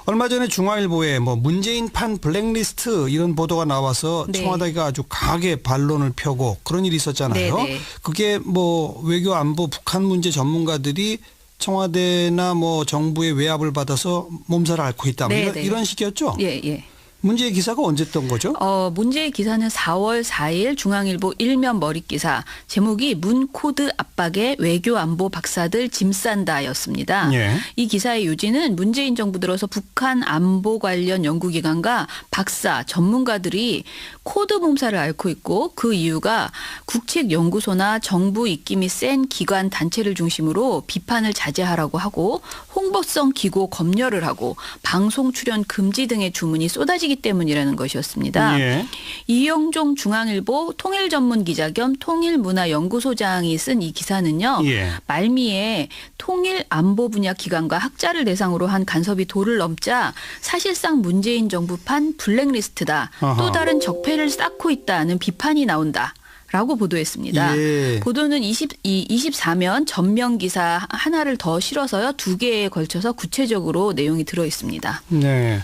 얼마 전에 중앙일보에 뭐 문재인판 블랙리스트 이런 보도가 나와서 네. 청와대가 아주 강하게 반론을 펴고 그런 일이 있었잖아요. 네, 네. 그게 뭐 외교 안보 북한 문제 전문가들이 청와대나 뭐 정부의 외압을 받아서 몸살을 앓고 있다. 뭐 네, 네. 이런 식이었죠. 예, 예. 문제의 기사가 언제 떴던 거죠? 문제의 기사는 4월 4일 중앙일보 일면 머릿기사 제목이 문 코드 압박에 외교 안보 박사들 짐 싼다였습니다. 예. 이 기사의 요지는 문재인 정부 들어서 북한 안보 관련 연구기관과 박사 전문가들이 코드 몸살을 앓고 있고 그 이유가 국책연구소나 정부 입김이 센 기관 단체를 중심으로 비판을 자제하라고 하고 홍보성 기고 검열을 하고 방송 출연 금지 등의 주문이 쏟아지기 때문이라는 것이었습니다. 예. 이영종 중앙일보 통일전문기자 겸 통일문화연구소장이 쓴 이 기사는요. 예. 말미에 통일 안보 분야 기관과 학자를 대상으로 한 간섭이 도를 넘자 사실상 문재인 정부판 블랙리스트다. 아하. 또 다른 적폐를 쌓고 있다는 비판이 나온다. 라고 보도했습니다. 예. 보도는 24면 전면 기사 하나를 더 실어서요. 2개에 걸쳐서 구체적으로 내용이 들어 있습니다. 네.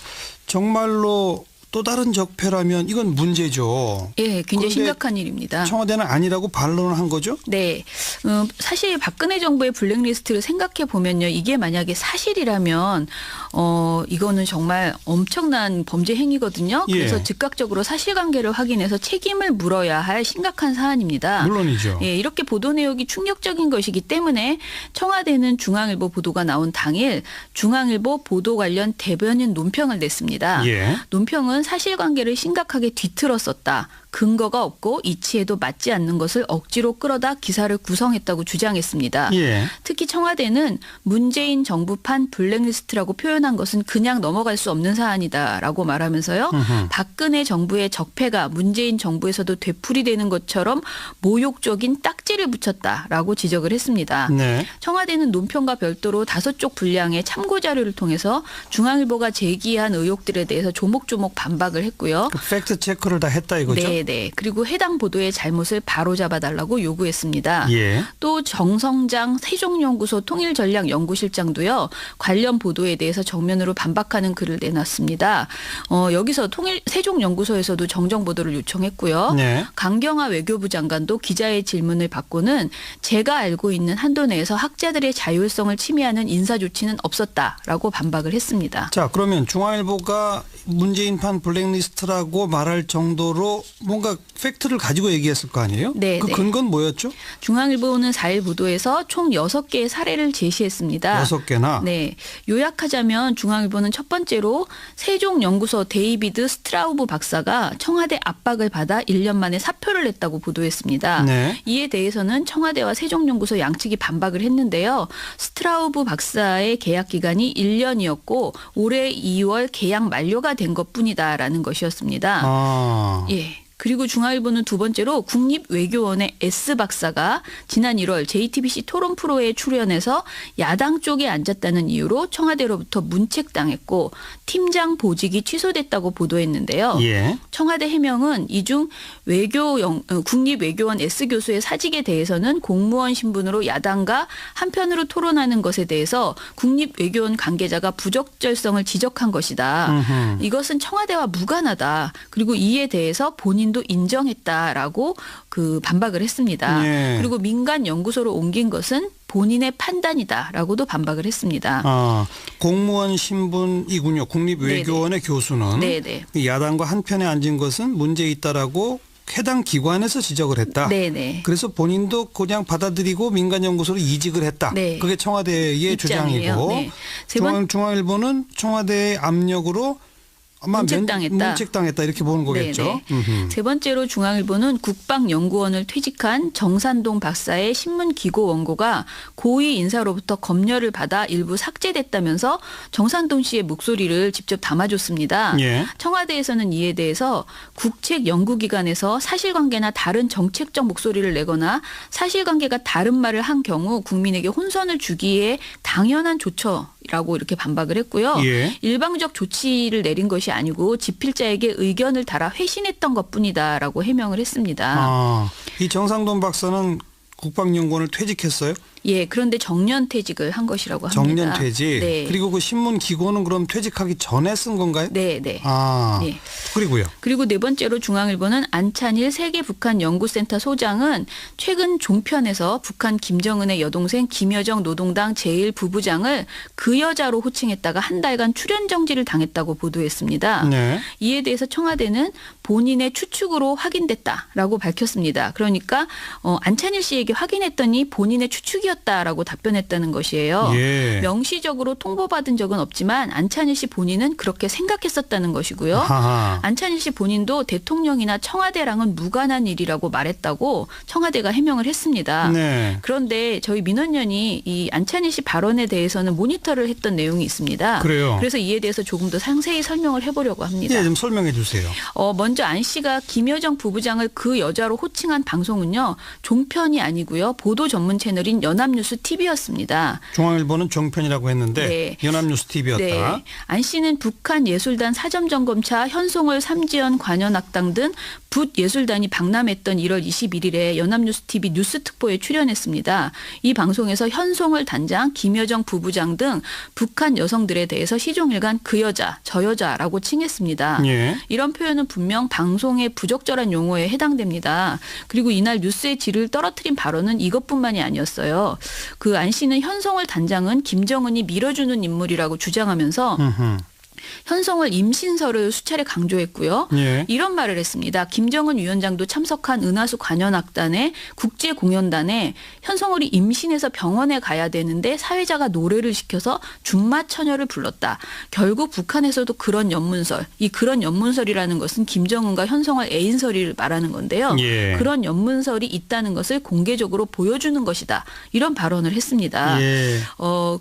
정말로 또 다른 적폐라면 이건 문제죠. 예, 굉장히 그런데 심각한 일입니다. 청와대는 아니라고 반론을 한 거죠? 네. 사실 박근혜 정부의 블랙리스트를 생각해 보면요. 이게 만약에 사실이라면 이거는 정말 엄청난 범죄 행위거든요. 그래서 예. 즉각적으로 사실관계를 확인해서 책임을 물어야 할 심각한 사안입니다. 물론이죠. 예, 이렇게 보도 내용이 충격적인 것이기 때문에 청와대는 중앙일보 보도가 나온 당일 중앙일보 보도 관련 대변인 논평을 냈습니다. 예. 논평은 사실관계를 심각하게 뒤틀었었다. 근거가 없고 이치에도 맞지 않는 것을 억지로 끌어다 기사를 구성했다고 주장했습니다. 예. 특히 청와대는 문재인 정부판 블랙리스트라고 표현한 것은 그냥 넘어갈 수 없는 사안이다라고 말하면서요. 박근혜 정부의 적폐가 문재인 정부에서도 되풀이되는 것처럼 모욕적인 딱지를 붙였다라고 지적을 했습니다. 네. 청와대는 논평과 별도로 5쪽 분량의 참고 자료를 통해서 중앙일보가 제기한 의혹들에 대해서 조목조목 반박을 했고요. 그 팩트 체크를 다 했다 이거죠? 네. 그리고 해당 보도의 잘못을 바로잡아달라고 요구했습니다. 예. 또 정성장 세종연구소 통일전략연구실장도요. 관련 보도에 대해서 정면으로 반박하는 글을 내놨습니다. 여기서 세종연구소에서도 정정 보도를 요청했고요. 네. 강경화 외교부 장관도 기자의 질문을 받고는 제가 알고 있는 한도 내에서 학자들의 자율성을 침해하는 인사 조치는 없었다라고 반박을 했습니다. 자, 그러면 중앙일보가 문재인판 블랙리스트라고 말할 정도로 뭔가 팩트를 가지고 얘기했을 거 아니에요? 네, 그 네. 근거는 뭐였죠? 중앙일보는 4일 보도에서 총 6개의 사례를 제시했습니다. 6개나? 네. 요약하자면 중앙일보는 첫 번째로 세종연구소 데이비드 스트라우브 박사가 청와대 압박을 받아 1년 만에 사표를 냈다고 보도했습니다. 네. 이에 대해서는 청와대와 세종연구소 양측이 반박을 했는데요. 스트라우브 박사의 계약 기간이 1년이었고 올해 2월 계약 만료가 된 것뿐이다라는 것이었습니다. 아. 예. 그리고 중앙일보는 두 번째로 국립외교원의 S 박사가 지난 1월 JTBC 토론 프로에 출연해서 야당 쪽에 앉았다는 이유로 청와대로부터 문책당했고 팀장 보직이 취소됐다고 보도했는데요. 예. 청와대 해명은 이중 국립외교원 S 교수의 사직에 대해서는 공무원 신분으로 야당과 한편으로 토론하는 것에 대해서 국립외교원 관계자가 부적절성을 지적한 것이다. 이것은 청와대와 무관하다. 그리고 이에 대해서 본인도 인정했다라고 반박을 했습니다. 예. 그리고 민간 연구소로 옮긴 것은 본인의 판단이다라고도 반박을 했습니다. 아, 공무원 신분이군요. 국립외교원의 교수는. 네네. 야당과 한편에 앉은 것은 문제 있다라고 해당 기관에서 지적을 했다. 네네. 그래서 본인도 그냥 받아들이고 민간연구소로 이직을 했다. 네. 그게 청와대의 입장이에요. 주장이고 네. 중앙일보는 청와대의 압력으로 아마 문책당했다 이렇게 보는 거겠죠. 세 번째로 중앙일보는 국방연구원을 퇴직한 정산동 박사의 신문 기고 원고가 고위 인사로부터 검열을 받아 일부 삭제됐다면서 정산동 씨의 목소리를 직접 담아줬습니다. 예. 청와대에서는 이에 대해서 국책연구기관에서 사실관계나 다른 정책적 목소리를 내거나 사실관계가 다른 말을 한 경우 국민에게 혼선을 주기에 당연한 조처라고 이렇게 반박을 했고요. 예. 일방적 조치를 내린 것이 아니고 집필자에게 의견을 달아 회신했던 것뿐이다라고 해명을 했습니다. 아, 이 정상돈 박사는 국방연구원을 퇴직했어요? 예, 그런데 정년퇴직을 한 것이라고 합니다. 정년퇴직. 네. 그리고 그 신문 기고는 그럼 퇴직하기 전에 쓴 건가요? 네, 네. 아, 네. 그리고요. 그리고 네 번째로 중앙일보는 안찬일 세계 북한 연구센터 소장은 최근 종편에서 북한 김정은의 여동생 김여정 노동당 제1부부장을 그 여자로 호칭했다가 한 달간 출연 정지를 당했다고 보도했습니다. 네. 이에 대해서 청와대는 본인의 추측으로 확인됐다라고 밝혔습니다. 그러니까 안찬일 씨에게 확인했더니 본인의 추측이었다라고 답변했다는 것이에요. 예. 명시적으로 통보받은 적은 없지만 안찬일 씨 본인은 그렇게 생각했었다는 것이고요. 하하. 안찬일 씨 본인도 대통령이나 청와대랑은 무관한 일이라고 말했다고 청와대가 해명을 했습니다. 네. 그런데 저희 민원연이 이 안찬일 씨 발언에 대해서는 모니터를 했던 내용이 있습니다. 그래요. 그래서 이에 대해서 조금 더 상세히 설명을 해보려고 합니다. 예, 좀 설명해 주세요. 먼저 안 씨가 김여정 부부장을 그 여자로 호칭한 방송은요. 종편이 아니고요. 보도 전문 채널인 연합뉴스 TV였습니다. 중앙일보는 종편이라고 했는데 네. 연합뉴스 TV였다. 네. 안 씨는 북한예술단 사점점검차 현송월 삼지연 관현악당 등 붓예술단이 방남했던 1월 21일에 연합뉴스 TV 뉴스특보에 출연했습니다. 이 방송에서 현송월 단장, 김여정 부부장 등 북한 여성들에 대해서 시종일관 그 여자, 저 여자라고 칭했습니다. 예. 이런 표현은 분명 방송의 부적절한 용어에 해당됩니다. 그리고 이날 뉴스의 질을 떨어뜨린 발언은 이것뿐만이 아니었어요. 그 안 씨는 현송월 단장은 김정은이 밀어주는 인물이라고 주장하면서 음흠. 현송월 임신설을 수차례 강조했고요. 예. 이런 말을 했습니다. 김정은 위원장도 참석한 은하수 관현악단의 국제공연단에 현송월이 임신해서 병원에 가야 되는데 사회자가 노래를 시켜서 준마처녀를 불렀다. 결국 북한에서도 그런 연문설, 이 그런 연문설이라는 것은 김정은과 현송월 애인설이를 말하는 건데요. 예. 그런 연문설이 있다는 것을 공개적으로 보여주는 것이다. 이런 발언을 했습니다. 예.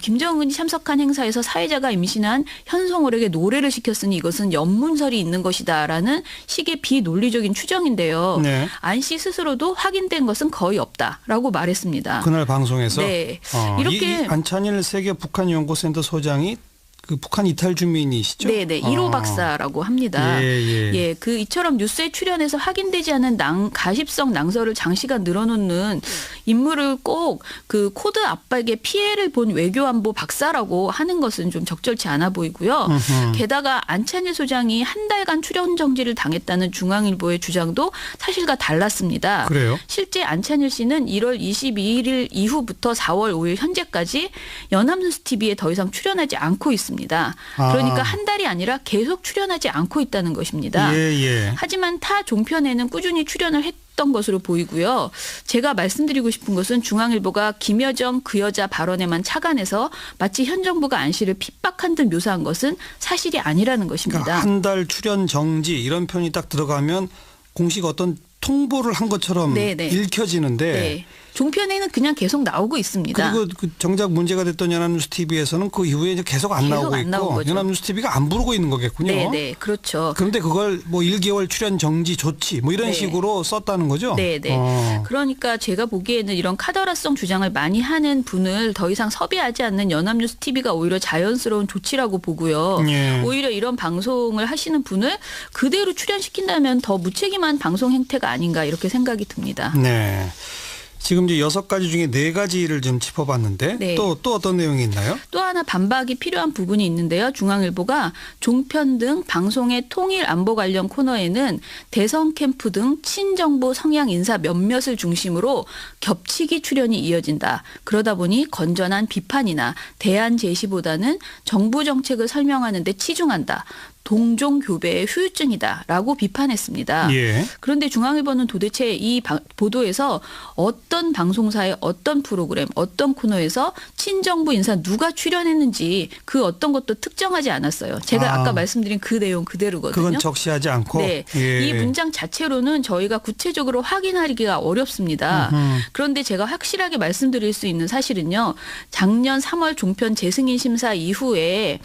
김정은이 참석한 행사에서 사회자가 임신한 현송월에게 노래를 시켰으니 이것은 연문설이 있는 것이다라는 식의 비논리적인 추정인데요. 네. 안 씨 스스로도 확인된 것은 거의 없다라고 말했습니다. 그날 방송에서 네. 이렇게 안찬일 세계 북한 연구센터 소장이 그 북한 이탈 주민이시죠? 네네. 1호 박사라고 합니다. 예. 그 이처럼 뉴스에 출연해서 확인되지 않은 가십성 낭설을 장시간 늘어놓는 인물을 꼭 그 코드 압박에 피해를 본 외교안보 박사라고 하는 것은 좀 적절치 않아 보이고요. 게다가 안찬일 소장이 한 달간 출연 정지를 당했다는 중앙일보의 주장도 사실과 달랐습니다. 그래요? 실제 안찬일 씨는 1월 22일 이후부터 4월 5일 현재까지 연합뉴스 TV에 더 이상 출연하지 않고 있습니다. 그러니까 한 달이 아니라 계속 출연하지 않고 있다는 것입니다. 예. 하지만 타 종편에는 꾸준히 출연을 했던 것으로 보이고요. 제가 말씀드리고 싶은 것은 중앙일보가 김여정 그 여자 발언에만 착안해서 마치 현 정부가 안 씨를 핍박한 듯 묘사한 것은 사실이 아니라는 것입니다. 그러니까 한 달 출연 정지 이런 표현이 딱 들어가면 공식 어떤 통보를 한 것처럼 네네. 읽혀지는데 네. 종편에는 그냥 계속 나오고 있습니다. 그리고 그 정작 문제가 됐던 연합뉴스 TV에서는 그 이후에 이제 계속 안 나오고 안 나온 있고 거죠. 연합뉴스 TV가 안 부르고 있는 거겠군요. 네, 그렇죠. 그런데 그걸 뭐 1개월 출연 정지 조치 뭐 이런 네. 식으로 썼다는 거죠. 네. 그러니까 제가 보기에는 이런 카더라성 주장을 많이 하는 분을 더 이상 섭외하지 않는 연합뉴스 TV가 오히려 자연스러운 조치라고 보고요. 예. 오히려 이런 방송을 하시는 분을 그대로 출연시킨다면 더 무책임한 방송 행태가 아닌가 이렇게 생각이 듭니다. 네. 지금 이제 6가지 중에 4가지를 좀 짚어봤는데 네. 또 어떤 내용이 있나요? 또 하나 반박이 필요한 부분이 있는데요. 중앙일보가 종편 등 방송의 통일 안보 관련 코너에는 대선 캠프 등 친정부 성향 인사 몇몇을 중심으로 겹치기 출연이 이어진다. 그러다 보니 건전한 비판이나 대안 제시보다는 정부 정책을 설명하는 데 치중한다. 동종 교배의 후유증이다라고 비판했습니다. 예. 그런데 중앙일보는 도대체 이 보도에서 어떤 방송사의 어떤 프로그램, 어떤 코너에서 친정부 인사 누가 출연했는지 그 어떤 것도 특정하지 않았어요. 제가 아까 말씀드린 그 내용 그대로거든요. 그건 적시하지 않고. 네. 예. 이 문장 자체로는 저희가 구체적으로 확인하기가 어렵습니다. 그런데 제가 확실하게 말씀드릴 수 있는 사실은요. 작년 3월 종편 재승인 심사 이후에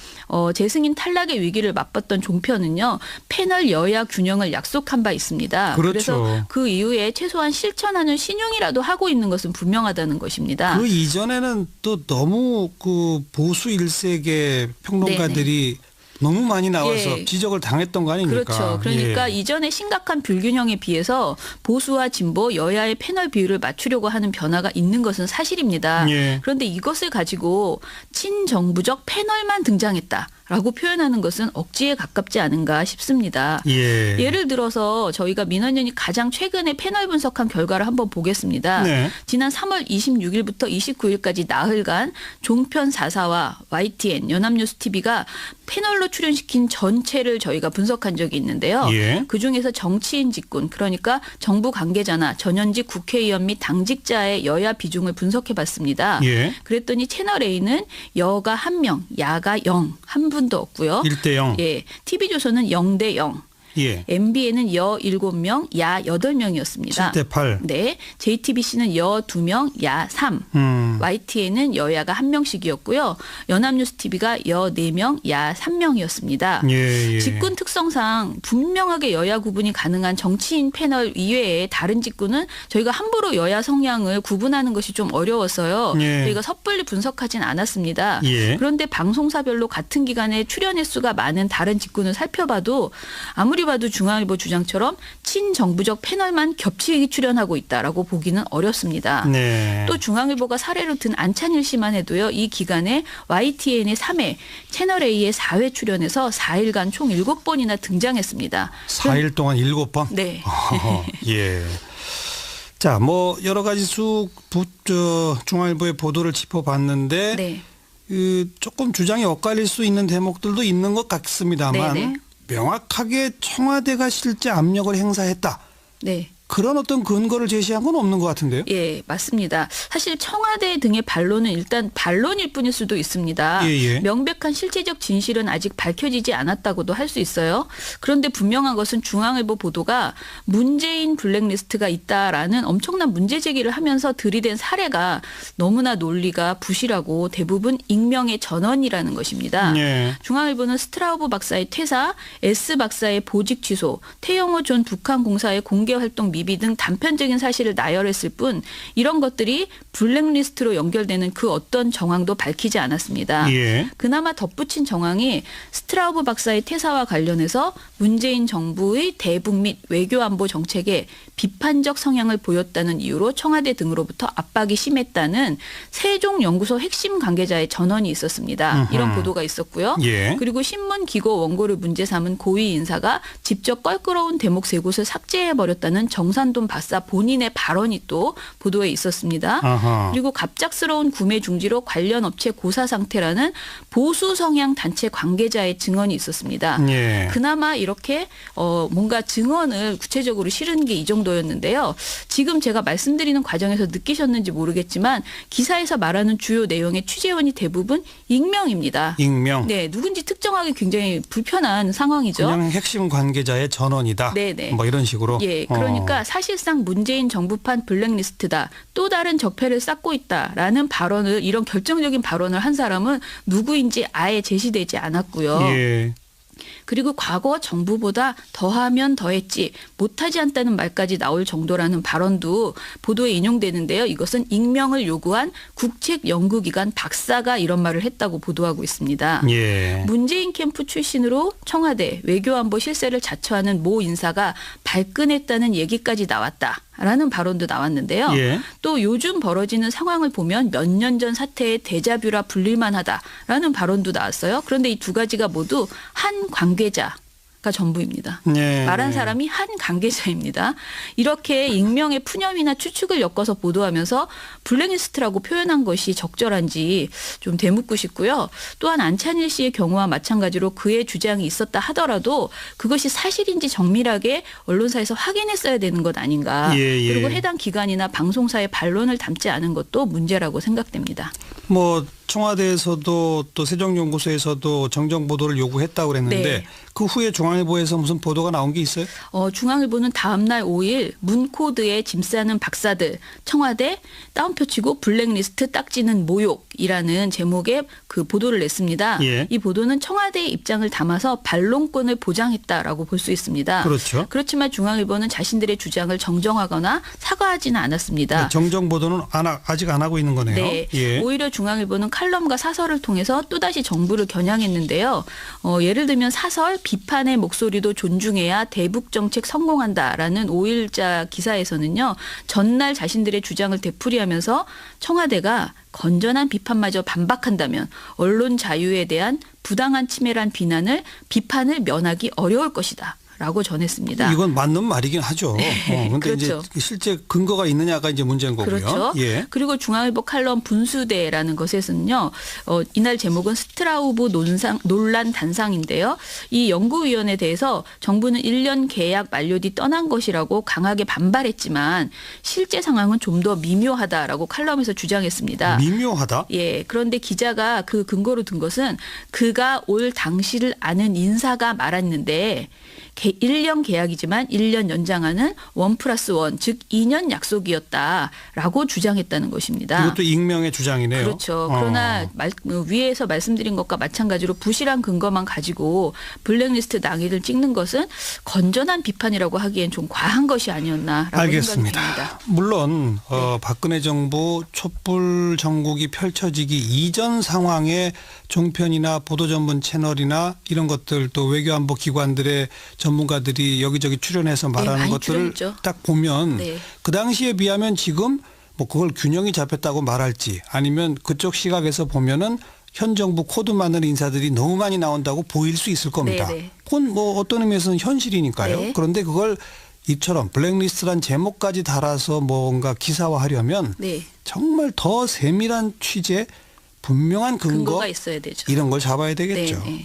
재승인 탈락의 위기를 맛봤던 종편은요. 패널 여야 균형을 약속한 바 있습니다. 그렇죠. 그래서 그 이후에 최소한 실천하는 신용이라도 하고 있는 것은 분명하다는 것입니다. 그 이전에는 또 너무 그 보수 일색의 평론가들이 너무 많이 나와서 예. 지적을 당했던 거 아닙니까? 그렇죠. 그러니까 예. 이전에 심각한 불균형에 비해서 보수와 진보 여야의 패널 비율을 맞추려고 하는 변화가 있는 것은 사실입니다. 예. 그런데 이것을 가지고 친정부적 패널만 등장했다라고 표현하는 것은 억지에 가깝지 않은가 싶습니다. 예. 예를 들어서 저희가 민원연이 가장 최근에 패널 분석한 결과를 한번 보겠습니다. 네. 지난 3월 26일부터 29일까지 나흘간 종편 4사와 YTN, 연합뉴스TV가 패널로 출연시킨 전체를 저희가 분석한 적이 있는데요. 예. 그중에서 정치인 직군, 그러니까 정부 관계자나 전현직 국회의원 및 당직자의 여야 비중을 분석해봤습니다. 예. 그랬더니 채널A는 여가 1명, 야가 0, 한 분도 없고요. 1대0. 예, TV조선은 0대0. 예. MBN은 여 7명, 야 8명이었습니다. 7대8. 네. JTBC는 여 2명, 야 3. YTN은 여야가 1명씩이었고요. 연합뉴스TV가 여 4명, 야 3명이었습니다. 예. 예. 직군 특성상 분명하게 여야 구분이 가능한 정치인 패널 이외에 다른 직군은 저희가 함부로 여야 성향을 구분하는 것이 좀 어려웠어요. 예. 저희가 섣불리 분석하진 않았습니다. 예. 그런데 방송사별로 같은 기간에 출연 횟수가 많은 다른 직군을 살펴봐도 아무리 봐도 중앙일보 주장처럼 친정부적 패널만 겹치게 출연하고 있다라고 보기는 어렵습니다. 네. 또 중앙일보가 사례로 든 안찬일 씨만 해도요. 이 기간에 YTN의 3회, 채널A의 4회 출연해서 4일간 총 7번이나 등장했습니다. 4일 동안 7번? 네. 예. 자, 뭐 여러 가지 중앙일보의 보도를 짚어봤는데 네. 조금 주장이 엇갈릴 수 있는 대목들도 있는 것 같습니다만 네네. 명확하게 청와대가 실제 압력을 행사했다. 네. 그런 어떤 근거를 제시한 건 없는 것 같은데요. 예, 맞습니다. 사실 청와대 등의 반론은 일단 반론일 뿐일 수도 있습니다. 예. 명백한 실체적 진실은 아직 밝혀지지 않았다고도 할 수 있어요. 그런데 분명한 것은 중앙일보 보도가 문재인 블랙리스트가 있다라는 엄청난 문제 제기를 하면서 들이댄 사례가 너무나 논리가 부실하고 대부분 익명의 전원이라는 것입니다. 예. 중앙일보는 스트라우브 박사의 퇴사, S 박사의 보직 취소, 태영호 전 북한 공사의 공개 활동 미비 등 단편적인 사실을 나열했을 뿐 이런 것들이 블랙리스트로 연결되는 그 어떤 정황도 밝히지 않았습니다. 예. 그나마 덧붙인 정황이 스트라우브 박사의 퇴사와 관련해서 문재인 정부의 대북 및 외교안보 정책에 비판적 성향을 보였다는 이유로 청와대 등으로부터 압박이 심했다는 세종연구소 핵심 관계자의 전언이 있었습니다. 이런 보도가 있었고요. 예. 그리고 신문 기고 원고를 문제 삼은 고위 인사가 직접 껄끄러운 대목 3곳을 삭제해버렸다는 정산돈 박사 본인의 발언이 또 보도에 있었습니다. 아하. 그리고 갑작스러운 구매 중지로 관련 업체 고사 상태라는 보수 성향 단체 관계자의 증언이 있었습니다. 예. 그나마 이렇게 뭔가 증언을 구체적으로 실은 게 이 정도였는데요. 지금 제가 말씀드리는 과정에서 느끼셨는지 모르겠지만 기사에서 말하는 주요 내용의 취재원이 대부분 익명입니다. 익명. 네, 누군지 특정하기 굉장히 불편한 상황이죠. 그냥 핵심 관계자의 전원이다. 네네. 뭐 이런 식으로. 예, 그러니까 사실상 문재인 정부판 블랙리스트다. 또 다른 적폐를 쌓고 있다라는 발언을 이런 결정적인 발언을 한 사람은 누구인지 아예 제시되지 않았고요. 예. 그리고 과거 정부보다 더하면 더했지 못하지 않다는 말까지 나올 정도라는 발언도 보도에 인용되는데요. 이것은 익명을 요구한 국책연구기관 박사가 이런 말을 했다고 보도하고 있습니다. 예. 문재인 캠프 출신으로 청와대 외교안보 실세를 자처하는 모 인사가 발끈했다는 얘기까지 나왔다라는 발언도 나왔는데요. 예. 또 요즘 벌어지는 상황을 보면 몇 년 전 사태의 데자뷰라 불릴만하다라는 발언도 나왔어요. 그런데 이 두 가지가 모두 한 관계자가 전부입니다. 예. 말한 사람이 한 관계자입니다. 이렇게 익명의 푸념이나 추측을 엮어서 보도하면서 블랙리스트라고 표현한 것이 적절한지 좀 되묻고 싶고요. 또한 안찬일 씨의 경우와 마찬가지로 그의 주장이 있었다 하더라도 그것이 사실인지 정밀하게 언론사에서 확인했어야 되는 것 아닌가. 예. 그리고 해당 기관이나 방송사의 반론을 담지 않은 것도 문제라고 생각됩니다. 뭐 청와대에서도 또 세종연구소에서도 정정 보도를 요구했다고 그랬는데 네. 그 후에 중앙일보에서 무슨 보도가 나온 게 있어요? 중앙일보는 다음 날 5일 문코드에 짐 싸는 박사들 청와대 따옴표 치고 블랙리스트 딱지는 모욕이라는 제목의 그 보도를 냈습니다. 예. 이 보도는 청와대의 입장을 담아서 반론권을 보장했다라고 볼 수 있습니다. 그렇죠. 그렇지만 중앙일보는 자신들의 주장을 정정하거나 사과하지는 않았습니다. 정정 보도는 아직 안 하고 있는 거네요. 네. 예. 오히려 중앙일보는 칼럼과 사설을 통해서 또다시 정부를 겨냥했는데요. 예를 들면 사설 비판의 목소리도 존중해야 대북 정책 성공한다라는 5일자 기사에서는요. 전날 자신들의 주장을 되풀이하면서 청와대가 건전한 비판마저 반박한다면 언론 자유에 대한 부당한 침해란 비판을 면하기 어려울 것이다. 라고 전했습니다. 이건 맞는 말이긴 하죠. 그런데 그렇죠. 이제 실제 근거가 있느냐가 이제 문제인 거고요. 그렇죠. 예. 그리고 중앙일보 칼럼 분수대라는 것에서는요. 이날 제목은 스트라우브 논란 단상인데요. 이 연구위원에 대해서 정부는 1년 계약 만료 뒤 떠난 것이라고 강하게 반발했지만 실제 상황은 좀 더 미묘하다라고 칼럼에서 주장했습니다. 미묘하다? 예. 그런데 기자가 그 근거로 든 것은 그가 올 당시를 아는 인사가 말했는데 1년 계약이지만 1년 연장하는 1+1, 즉 2년 약속이었다라고 주장했다는 것입니다. 이것도 익명의 주장이네요. 그렇죠. 그러나 위에서 말씀드린 것과 마찬가지로 부실한 근거만 가지고 블랙리스트 당일을 찍는 것은 건전한 비판이라고 하기엔 좀 과한 것이 아니었나라고 알겠습니다. 생각이 듭니다. 물론 박근혜 정부 촛불 정국이 펼쳐지기 이전 상황에 종편이나 보도 전문 채널이나 이런 것들 또 외교안보 기관들의 전문가들이 여기저기 출연해서 말하는 많이 것들을 출연했죠. 딱 보면 네. 그 당시에 비하면 지금 뭐 그걸 균형이 잡혔다고 말할지 아니면 그쪽 시각에서 보면은 현 정부 코드 맞는 인사들이 너무 많이 나온다고 보일 수 있을 겁니다. 네, 네. 그건 뭐 어떤 의미에서는 현실이니까요. 네. 그런데 그걸 이처럼 블랙리스트란 제목까지 달아서 뭔가 기사화하려면 네. 정말 더 세밀한 취재, 분명한 근거가 있어야 되죠. 이런 걸 잡아야 되겠죠. 네, 네.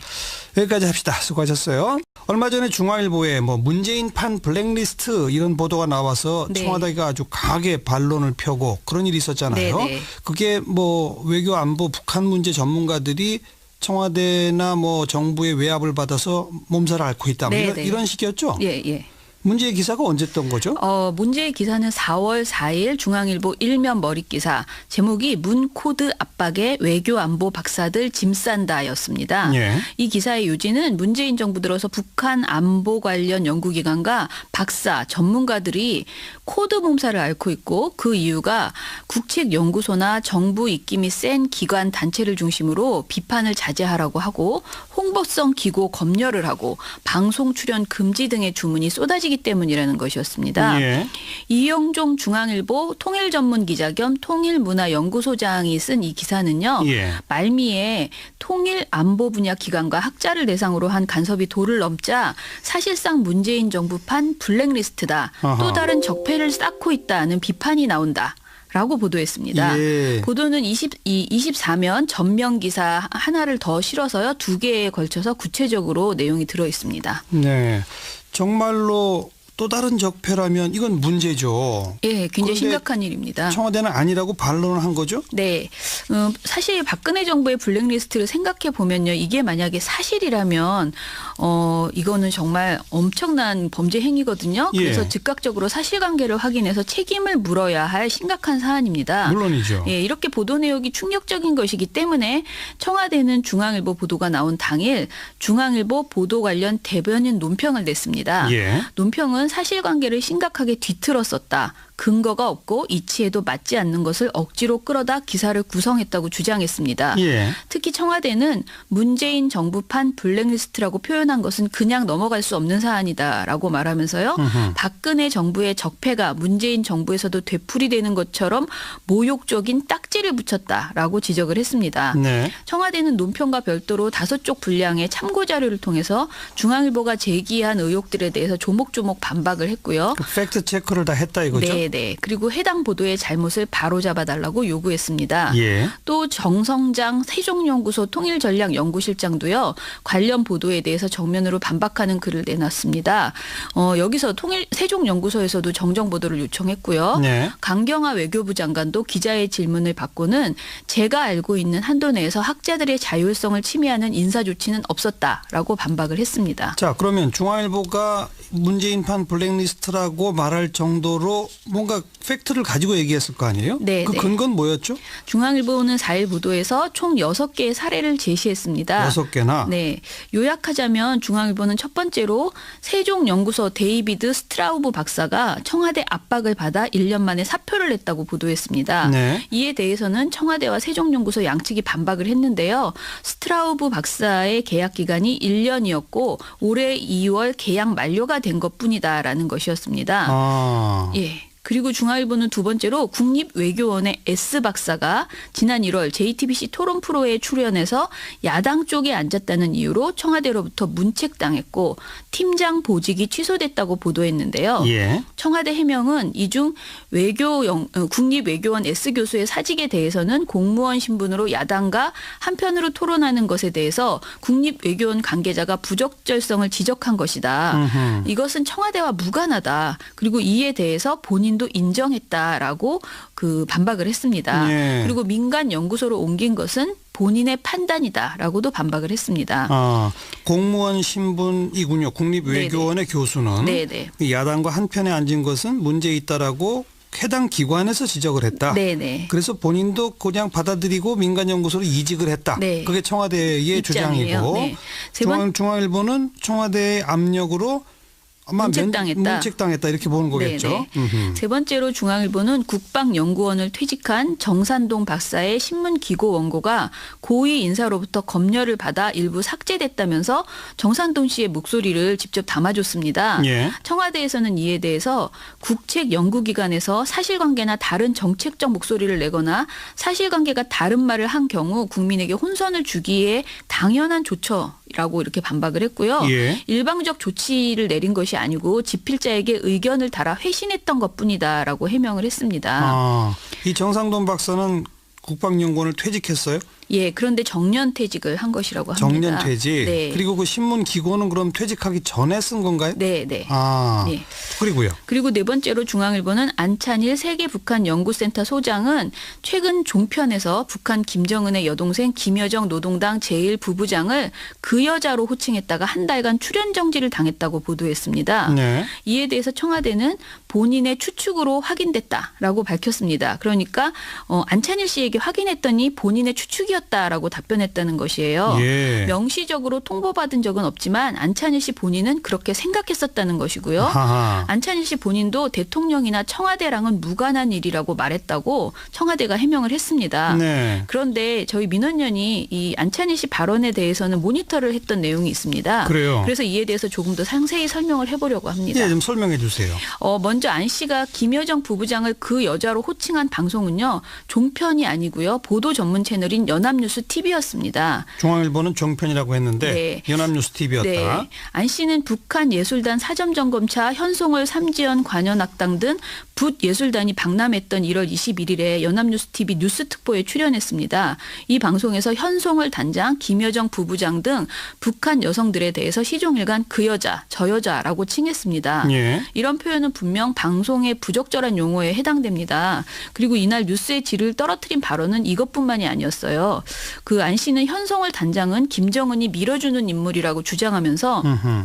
여기까지 합시다. 수고하셨어요. 얼마 전에 중앙일보에 뭐 문재인판 블랙리스트 이런 보도가 나와서 네. 청와대가 아주 강하게 반론을 펴고 그런 일이 있었잖아요. 네, 네. 그게 뭐 외교 안보 북한 문제 전문가들이 청와대나 뭐 정부의 외압을 받아서 몸살을 앓고 있다. 네, 이런, 네. 이런 식이었죠. 예, 예. 문제의 기사가 언제 떴던 거죠? 문제의 기사는 4월 4일 중앙일보 1면 머릿기사 제목이 문코드 압박에 외교안보 박사들 짐 싼다였습니다. 예. 이 기사의 요지는 문재인 정부 들어서 북한 안보 관련 연구기관과 박사 전문가들이 코드 몸살을 앓고 있고 그 이유가 국책연구소나 정부 입김이 센 기관 단체를 중심으로 비판을 자제하라고 하고 홍보성 기고 검열을 하고 방송 출연 금지 등의 주문이 쏟아지기 때문이라는 것이었습니다. 예. 이영종 중앙일보 통일전문기자 겸 통일문화연구소장이 쓴 이 기사는요. 예. 말미에 통일 안보 분야 기관과 학자를 대상으로 한 간섭이 도를 넘자 사실상 문재인 정부판 블랙리스트다. 아하. 또 다른 적폐를 쌓고 있다는 비판이 나온다. 라고 보도했습니다. 예. 보도는 24면 전면 기사 하나를 더 실어서요. 2개에 걸쳐서 구체적으로 내용이 들어 있습니다. 네. 정말로 또 다른 적폐라면 이건 문제죠. 예, 굉장히 그런데 심각한 일입니다. 청와대는 아니라고 반론을 한 거죠? 네. 사실 박근혜 정부의 블랙리스트를 생각해 보면요. 이게 만약에 사실이라면 이거는 정말 엄청난 범죄 행위거든요. 그래서 예. 즉각적으로 사실관계를 확인해서 책임을 물어야 할 심각한 사안입니다. 물론이죠. 예, 이렇게 보도 내용이 충격적인 것이기 때문에 청와대는 중앙일보 보도가 나온 당일 중앙일보 보도 관련 대변인 논평을 냈습니다. 예. 논평은 사실관계를 심각하게 뒤틀었었다. 근거가 없고 이치에도 맞지 않는 것을 억지로 끌어다 기사를 구성했다고 주장했습니다. 예. 특히 청와대는 문재인 정부판 블랙리스트라고 표현한 것은 그냥 넘어갈 수 없는 사안이다라고 말하면서요. 박근혜 정부의 적폐가 문재인 정부에서도 되풀이되는 것처럼 모욕적인 딱지를 붙였다라고 지적을 했습니다. 네. 청와대는 논평과 별도로 5쪽 분량의 참고 자료를 통해서 중앙일보가 제기한 의혹들에 대해서 조목조목 반박을 했고요. 그 팩트 체크를 다 했다 이거죠? 네. 그리고 해당 보도의 잘못을 바로잡아달라고 요구했습니다. 예. 또 정성장 세종연구소 통일전략연구실장도요. 관련 보도에 대해서 정면으로 반박하는 글을 내놨습니다. 여기서 세종연구소에서도 정정 보도를 요청했고요. 네. 강경화 외교부 장관도 기자의 질문을 받고는 제가 알고 있는 한도 내에서 학자들의 자율성을 침해하는 인사 조치는 없었다라고 반박을 했습니다. 자, 그러면 중앙일보가 문재인판 블랙리스트라고 말할 정도로 뭔가 팩트를 가지고 얘기했을 거 아니에요? 네, 그 네. 근거는 뭐였죠? 중앙일보는 4일 보도에서 총 6개의 사례를 제시했습니다. 6개나. 네. 요약하자면 중앙일보는 첫 번째로 세종연구소 데이비드 스트라우브 박사가 청와대 압박을 받아 1년 만에 사표를 냈다고 보도했습니다. 네. 이에 대해서는 청와대와 세종연구소 양측이 반박을 했는데요. 스트라우브 박사의 계약 기간이 1년이었고 올해 2월 계약 만료가 된 것뿐이다라는 것이었습니다. 아. 예. 그리고 중앙일보는 두 번째로 국립외교원의 S 박사가 지난 1월 JTBC 토론 프로에 출연해서 야당 쪽에 앉았다는 이유로 청와대로부터 문책당했고 팀장 보직이 취소됐다고 보도했는데요. 예. 청와대 해명은 이중 국립외교원 S 교수의 사직에 대해서는 공무원 신분으로 야당과 한편으로 토론하는 것에 대해서 국립외교원 관계자가 부적절성을 지적한 것이다. 음흠. 이것은 청와대와 무관하다. 그리고 이에 대해서 본인도 인정했다라고 그 반박을 했습니다. 예. 그리고 민간 연구소로 옮긴 것은 본인의 판단이다라고도 반박을 했습니다. 아, 공무원 신분이군요. 국립외교원의 교수는 네네. 야당과 한편에 앉은 것은 문제 있다라고 해당 기관에서 지적을 했다. 네네. 그래서 본인도 그냥 받아들이고 민간연구소로 이직을 했다. 네. 그게 청와대의 입장이에요. 주장이고 네. 세 번- 중앙일보는 청와대의 압력으로 아마 문책당했다. 문책당했다 이렇게 보는 거겠죠. 네네. 음흠. 세 번째로 중앙일보는 국방연구원을 퇴직한 정산동 박사의 신문 기고 원고가 고위 인사로부터 검열을 받아 일부 삭제됐다면서 정산동 씨의 목소리를 직접 담아줬습니다. 예. 청와대에서는 이에 대해서 국책연구기관에서 사실관계나 다른 정책적 목소리를 내거나 사실관계가 다른 말을 한 경우 국민에게 혼선을 주기에 당연한 조처라고 이렇게 반박을 했고요. 예. 일방적 조치를 내린 것이 아니고 집필자에게 의견을 달아 회신했던 것뿐이다라고 해명을 했습니다. 아, 이 정상돈 박사는 국방연구원을 퇴직했어요? 예, 그런데 정년 퇴직을 한 것이라고 합니다. 정년 퇴직. 네. 그리고 그 신문 기고는 그럼 퇴직하기 전에 쓴 건가요? 네, 네. 아, 네. 그리고요. 그리고 네 번째로 중앙일보는 안찬일 세계북한연구센터 소장은 최근 종편에서 북한 김정은의 여동생 김여정 노동당 제1부부장을 그 여자로 호칭했다가 한 달간 출연 정지를 당했다고 보도했습니다. 네. 이에 대해서 청와대는 본인의 추측으로 확인됐다라고 밝혔습니다. 그러니까 안찬일 씨에게 확인했더니 본인의 추측이었다라고 답변했다는 것이에요. 예. 명시적으로 통보받은 적은 없지만 안찬일 씨 본인은 그렇게 생각했었다는 것이고요. 하하. 안찬일 씨 본인도 대통령이나 청와대랑은 무관한 일이라고 말했다고 청와대가 해명을 했습니다. 네. 그런데 저희 민원연이 이 안찬일 씨 발언에 대해서는 모니터를 했던 내용이 있습니다. 그래요. 그래서 이에 대해서 조금 더 상세히 설명을 해보려고 합니다. 예, 좀 설명해 주세요. 먼저 안 씨가 김여정 부부장을 그 여자로 호칭한 방송은요. 종편이 아니고요. 보도 전문 채널인 연합뉴스 TV였습니다. 중앙일보는 종편이라고 했는데 네. 연합뉴스 TV였다. 네. 안 씨는 북한예술단 사점점검차 현송월 삼지연 관현악당 등 붓예술단이 방남했던 1월 21일에 연합뉴스 TV 뉴스특보에 출연했습니다. 이 방송에서 현송월 단장, 김여정 부부장 등 북한 여성들에 대해서 시종일관 그 여자, 저 여자라고 칭했습니다. 예. 이런 표현은 분명 방송의 부적절한 용어에 해당됩니다. 그리고 이날 뉴스의 질을 떨어뜨린 발언은 이것뿐만이 아니었어요. 그 안 씨는 현송월 단장은 김정은이 밀어주는 인물이라고 주장하면서 음흠.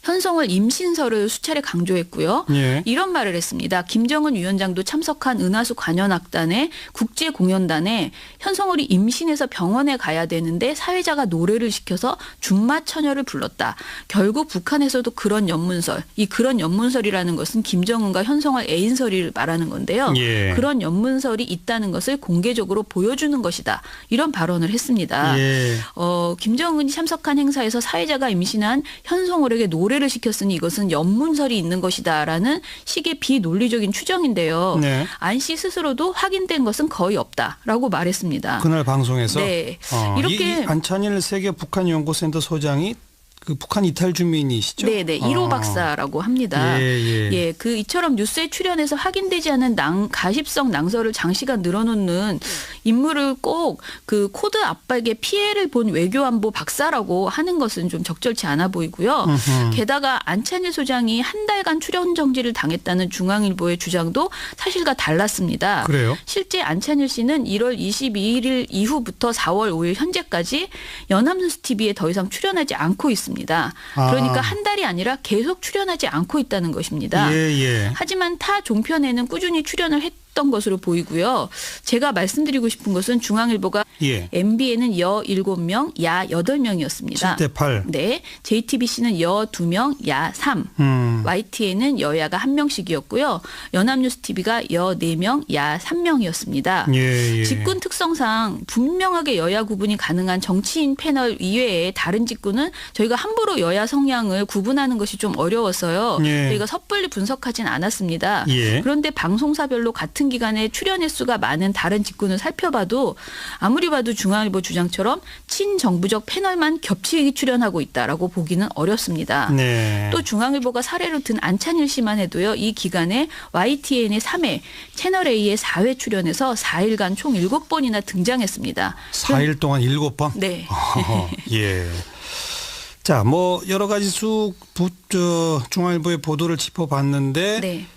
현송월 임신설을 수차례 강조했고요. 예. 이런 말을 했습니다. 김정은 위원장도 참석한 은하수 관현악단의 국제공연단에 현송월이 임신해서 병원에 가야 되는데 사회자가 노래를 시켜서 준마처녀를 불렀다. 결국 북한에서도 그런 연문설, 이 그런 연문설이라는 것은 김정은과 현송월 애인설을 말하는 건데요. 예. 그런 연문설이 있다는 것을 공개적으로 보여주는 것이다. 이런 발언을 했습니다. 예. 김정은이 참석한 행사에서 사회자가 임신한 현송월에게 노래를 시켰으니 이것은 연문설이 있는 것이다라는 식의 비논리적인 추정인데요. 네. 안 씨 스스로도 확인된 것은 거의 없다라고 말했습니다. 그날 방송에서 네. 이렇게 안찬일 세계 북한연구센터 소장이 그 북한 이탈 주민이시죠? 네네. 1호 박사라고 합니다. 예. 그 이처럼 뉴스에 출연해서 확인되지 않은 가십성 낭설을 장시간 늘어놓는 인물을 꼭 그 코드 압박에 피해를 본 외교안보 박사라고 하는 것은 좀 적절치 않아 보이고요. 게다가 안찬일 소장이 한 달간 출연 정지를 당했다는 중앙일보의 주장도 사실과 달랐습니다. 그래요? 실제 안찬일 씨는 1월 22일 이후부터 4월 5일 현재까지 연합뉴스 TV에 더 이상 출연하지 않고 있습니다. 있었습니다. 아. 그러니까 한 달이 아니라 계속 출연하지 않고 있다는 것입니다. 예. 하지만 타 종편에는 꾸준히 출연을 했던 것으로 보이고요. 제가 말씀드리고 싶은 것은 중앙일보가 예. MBN은 여 7명, 야 8명이었습니다. 7대8. 네, JTBC는 여 2명, 야 3. YTN은 여야가 1명씩이었고요. 연합뉴스TV가 여 4명, 야 3명이었습니다. 예. 직군 특성상 분명하게 여야 구분이 가능한 정치인 패널 이외에 다른 직군은 저희가 함부로 여야 성향을 구분하는 것이 좀 어려웠어요. 예. 저희가 섣불리 분석하진 않았습니다. 예. 그런데 방송사별로 같은 기간에 출연 횟수가 많은 다른 직군을 살펴봐도 아무리 봐도 중앙일보 주장처럼 친정부적 패널만 겹치게 출연하고 있다라고 보기는 어렵습니다. 네. 또 중앙일보가 사례로 든 안찬일 씨만 해도요. 이 기간에 YTN의 3회, 채널A의 4회 출연해서 4일간 총 7번이나 등장했습니다. 4일 동안 7번? 네. 예. 자, 뭐 여러 가지 중앙일보의 보도를 짚어봤는데 네.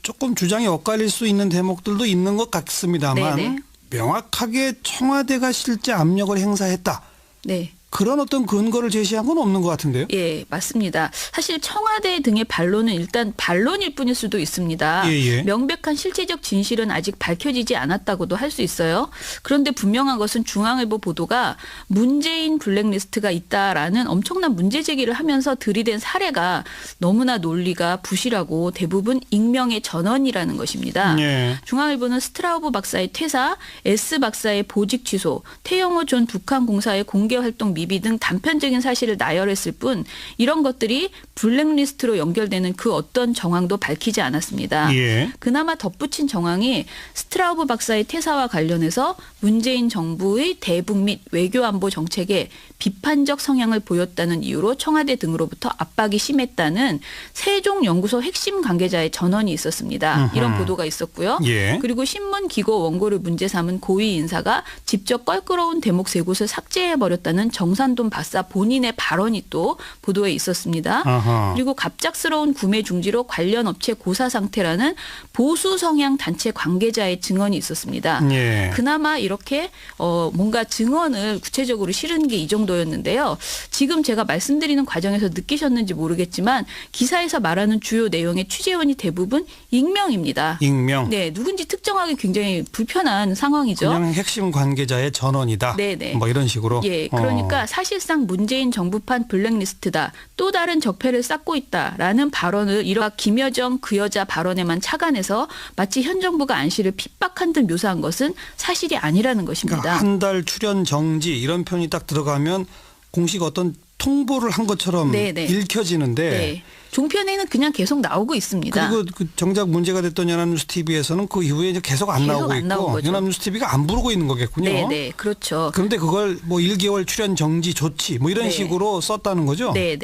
조금 주장이 엇갈릴 수 있는 대목들도 있는 것 같습니다만 네네. 명확하게 청와대가 실제 압력을 행사했다. 네. 그런 어떤 근거를 제시한 건 없는 것 같은데요. 예, 맞습니다. 사실 청와대 등의 반론은 일단 반론일 뿐일 수도 있습니다. 예. 명백한 실체적 진실은 아직 밝혀지지 않았다고도 할 수 있어요. 그런데 분명한 것은 중앙일보 보도가 문재인 블랙리스트가 있다라는 엄청난 문제 제기를 하면서 들이댄 사례가 너무나 논리가 부실하고 대부분 익명의 전언이라는 것입니다. 예. 중앙일보는 스트라우브 박사의 퇴사, S 박사의 보직 취소, 태영호 전 북한공사의 공개활동 미비 등 단편적인 사실을 나열했을 뿐 이런 것들이 블랙리스트로 연결되는 그 어떤 정황도 밝히지 않았습니다. 예. 그나마 덧붙인 정황이 스트라우브 박사의 퇴사와 관련해서 문재인 정부의 대북 및 외교안보 정책에 비판적 성향을 보였다는 이유로 청와대 등으로부터 압박이 심했다는 세종연구소 핵심 관계자의 전언이 있었습니다. 이런 보도가 있었고요. 예. 그리고 신문기고 원고를 문제 삼은 고위 인사가 직접 껄끄러운 대목 세 곳을 삭제해버렸다는 정산돈 박사 본인의 발언이 또 보도에 있었습니다. 아하. 그리고 갑작스러운 구매 중지로 관련 업체 고사 상태라는 보수 성향 단체 관계자의 증언이 있었습니다. 예. 그나마 이렇게 뭔가 증언을 구체적으로 실은 게 이 정도였는데요. 지금 제가 말씀드리는 과정에서 느끼셨는지 모르겠지만 기사에서 말하는 주요 내용의 취재원이 대부분 익명입니다. 익명. 네, 누군지 특정하기 굉장히 불편한 상황이죠. 그냥 핵심 관계자의 전언이다. 네네. 뭐 이런 식으로. 예, 그러니까 사실상 문재인 정부판 블랙리스트다. 또 다른 적폐를 쌓고 있다라는 발언을 이러한 김여정 그 여자 발언에만 착안해서 마치 현 정부가 안씨를 핍박한 듯 묘사한 것은 사실이 아니라는 것입니다. 그러니까 한 달 출연 정지 이런 표현이 딱 들어가면 공식 어떤 통보를 한 것처럼 네네. 읽혀지는데 네. 종편에는 그냥 계속 나오고 있습니다. 그리고 그 정작 문제가 됐던 연합뉴스 TV에서는 그 이후에 이제 계속 안 나오고 안 나온 있고 거죠. 연합뉴스 TV가 안 부르고 있는 거겠군요. 네, 그렇죠. 그런데 그걸 뭐 1개월 출연 정지 조치 뭐 이런 네. 식으로 썼다는 거죠. 네.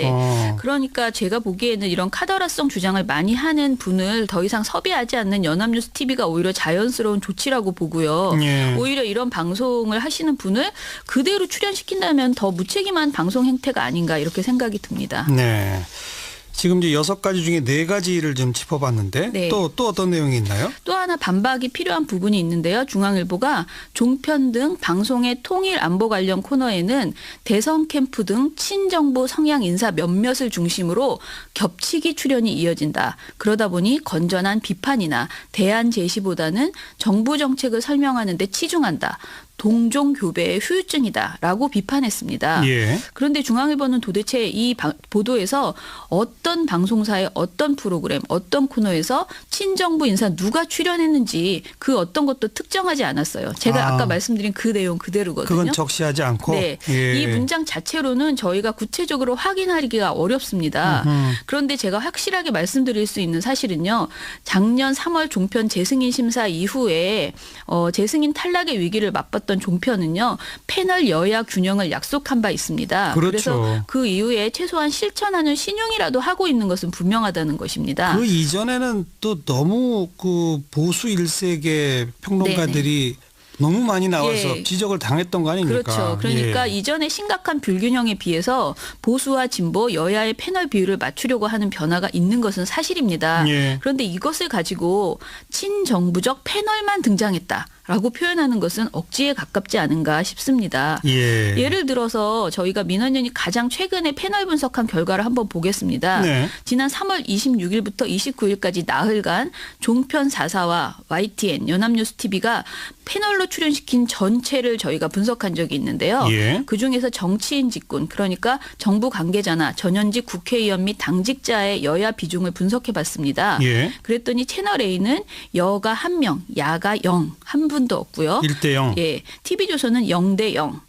그러니까 제가 보기에는 이런 카더라성 주장을 많이 하는 분을 더 이상 섭외하지 않는 연합뉴스 TV가 오히려 자연스러운 조치라고 보고요. 예. 오히려 이런 방송을 하시는 분을 그대로 출연시킨다면 더 무책임한 방송 행태가 아닌가 이렇게 생각이 듭니다. 네. 지금 이제 6가지 중에 4가지를 좀 짚어봤는데 네. 또 어떤 내용이 있나요? 또 하나 반박이 필요한 부분이 있는데요. 중앙일보가 종편 등 방송의 통일 안보 관련 코너에는 대선 캠프 등 친정부 성향 인사 몇몇을 중심으로 겹치기 출연이 이어진다. 그러다 보니 건전한 비판이나 대안 제시보다는 정부 정책을 설명하는 데 치중한다. 동종 교배의 후유증이다라고 비판했습니다. 예. 그런데 중앙일보는 도대체 이 보도에서 어떤 방송사의 어떤 프로그램, 어떤 코너에서 친정부 인사 누가 출연했는지 그 어떤 것도 특정하지 않았어요. 제가 아까 말씀드린 그 내용 그대로거든요. 그건 적시하지 않고. 네, 예. 이 문장 자체로는 저희가 구체적으로 확인하기가 어렵습니다. 그런데 제가 확실하게 말씀드릴 수 있는 사실은요. 작년 3월 종편 재승인 심사 이후에 재승인 탈락의 위기를 맛봤던 종편은요. 패널 여야 균형을 약속한 바 있습니다. 그렇죠. 그래서 그 이후에 최소한 실천하는 신용이라도 하고 있는 것은 분명하다는 것입니다. 그 이전에는 또 너무 그 보수 일색의 평론가들이 너무 많이 나와서 예. 지적을 당했던 거 아닙니까? 그렇죠. 그러니까 예. 이전의 심각한 불균형에 비해서 보수와 진보 여야의 패널 비율을 맞추려고 하는 변화가 있는 것은 사실입니다. 예. 그런데 이것을 가지고 친정부적 패널만 등장했다. 라고 표현하는 것은 억지에 가깝지 않은가 싶습니다. 예. 예를 들어서 저희가 민원연이 가장 최근에 패널 분석한 결과를 한번 보겠습니다. 네. 지난 3월 26일부터 29일까지 나흘간 종편 4사와 YTN, 연합뉴스TV가 패널로 출연시킨 전체를 저희가 분석한 적이 있는데요. 예. 그중에서 정치인 직군, 그러니까 정부 관계자나 전현직 국회의원 및 당직자의 여야 비중을 분석해봤습니다. 예. 그랬더니 채널A는 여가 1명, 야가 0, 한 분도 없고요. 1대 0. 예, TV조선은 0대 0.